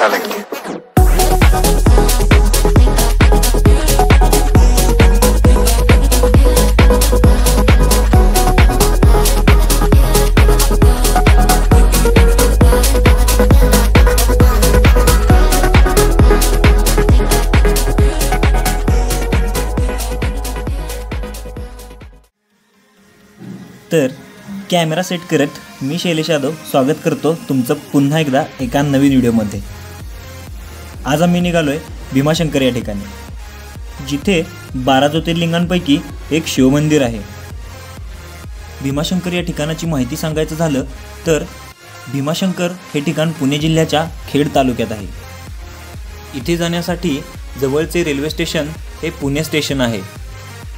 telling you. तर camera set करत मी शैलेश यादव स्वागत करतो तुमचं पुन्हा एकदा एका नवीन व्हिडिओमध्ये। आज आम्ही निघालोय भीमाशंकर या ठिकाणी, जिथे 12 ज्योतिर्लिंगांपैकी एक शिवमंदिर आहे। भीमाशंकर या ठिकाणाची माहिती सांगायचं झालं तर भीमाशंकर हे ठिकाण पुणे जिल्ह्याच्या खेड तालुक्यात आहे। इथे जाण्यासाठी जवळचे रेल्वे स्टेशन हे पुणे स्टेशन आहे।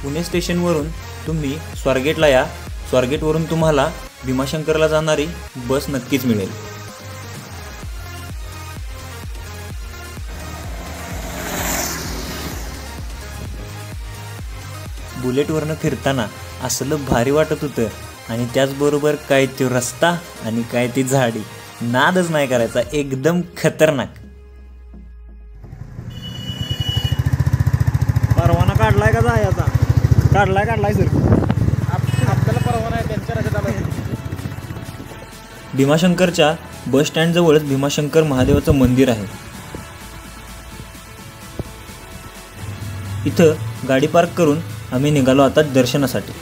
पुणे स्टेशनवरून तुम्ही स्वारगेटला या, स्वारगेटवरून तुम्हाला भीमाशंकरला जाणारी बस नक्कीच मिळेल। बुलेटवरनं फिरताना असलं भारी वाटत होतं, आणि त्याचबरोबर काय तो रस्ता आणि काय ती झाडी, नादच नाही करायचा, एकदम खतरनाक। परवाना काढलाय का जायचा? काढलाय सर, भीमाशंकरच्या बस स्टँड जवळच भीमाशंकर महादेवाचं मंदिर आहे। इथं गाडी पार्क करून आम्ही निघालो आता दर्शनासाठी।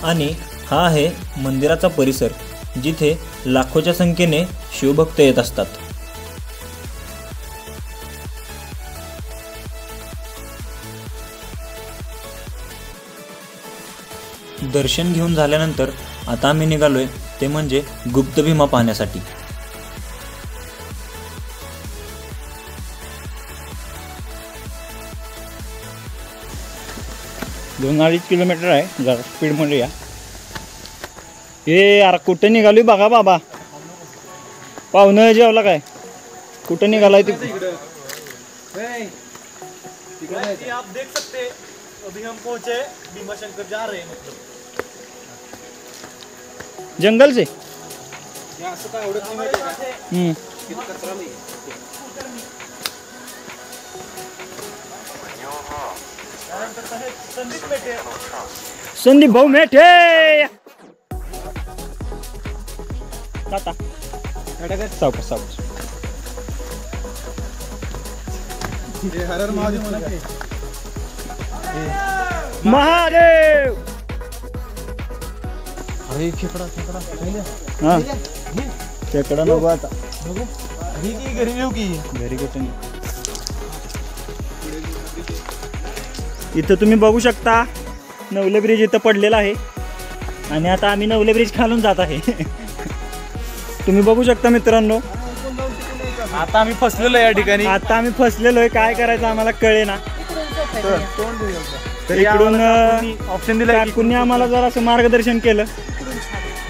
आणि हा आहे मंदिराचा परिसर, जिथे लाखोच्या संख्येने शिवभक्त येत असतात। दर्शन घेऊन झाल्यानंतर आता आम्ही निघालोय ते म्हणजे गुप्त भीमा पाहण्यासाठी। दोन 2.5 किलोमीटर आहे, जरा स्पीडमध्ये या। हे यार कुठे निघालोय बघा बाबा, पाहुणं जेवला काय? कुठे निघालाय ते? आप देख सकते अभी हम पहुंचे भीमाशंकर, जा रहे हैं मतलब जंगल से। संदीप भाऊ मेठे टाटा सावकाश सावकाश। महादेव अरे खेकडा हा खेकडा नको आता, घरी येऊ की घरी कुठे नाही। इथं तुम्ही बघू शकता नवले ब्रिज इथं पडलेला आहे, आणि आता आम्ही नवले ब्रिज खालून जात आहे। तुम्ही बघू शकता मित्रांनो, आता आम्ही फसलेलो या ठिकाणी। आता आम्ही फसलेलो आहे, काय करायचं आम्हाला कळे ना। तर इकडून ऑप्शन दिला, काकूंनी आम्हाला जरा असं मार्गदर्शन केलं,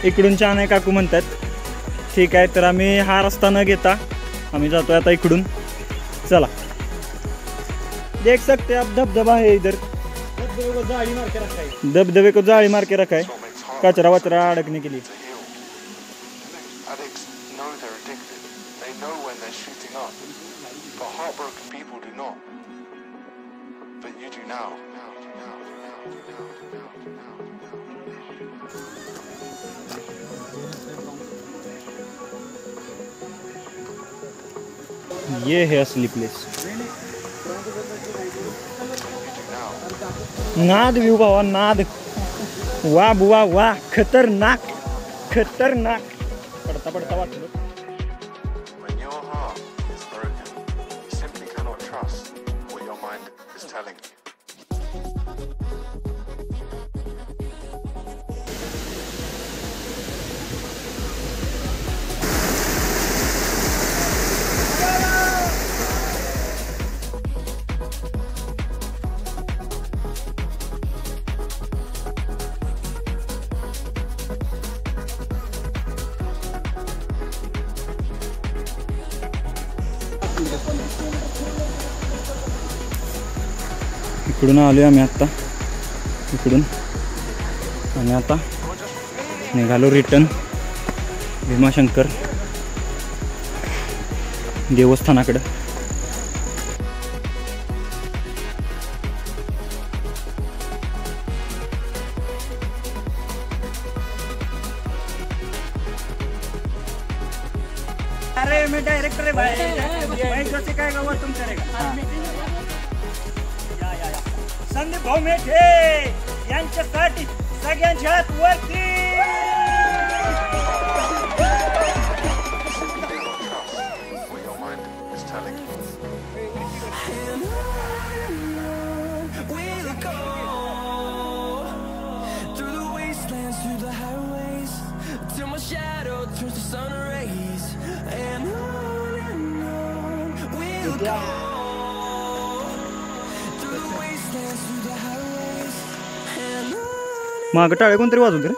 इकडून छान आहे काकू म्हणतात। ठीक आहे, तर आम्ही हा रस्ता न घेता आम्ही जातोय आता इकडून। चला, देख सकते आप धबधबा है इधर, दबदबे को जाली मार के रखा है कचरा वचरा अड़कने के लिए। Addicts know they're addicted. They know when they're shooting up. But heartbroken people do not. But you do now. ये है असली प्लेस। नाद व्यू बाबा, नाद, वाह बुवा वाह, खतरनाक खतरनाक, पडता पडता वाटलं। When your heart is broken, you simply cannot trust what your mind is telling you. इकडून आलोय आम्ही आता, इकडून, आणि आता निघालो रिटर्न भीमाशंकर देवस्थानाकडं. अरे मी डायरेक्टर आहे भाई जोशी काय गावात तुम करेगा. संदीप भाऊ मेठे यांच्यासाठी सगळ्यांच्या हात वरती. What your mind is telling you. We'll go through the wastelands, through the highways, till my shadow turns to sun rays, and on we'll go through the wastelands, through the highways, and on. मागं टाळे कोणतरी वाजवते रे.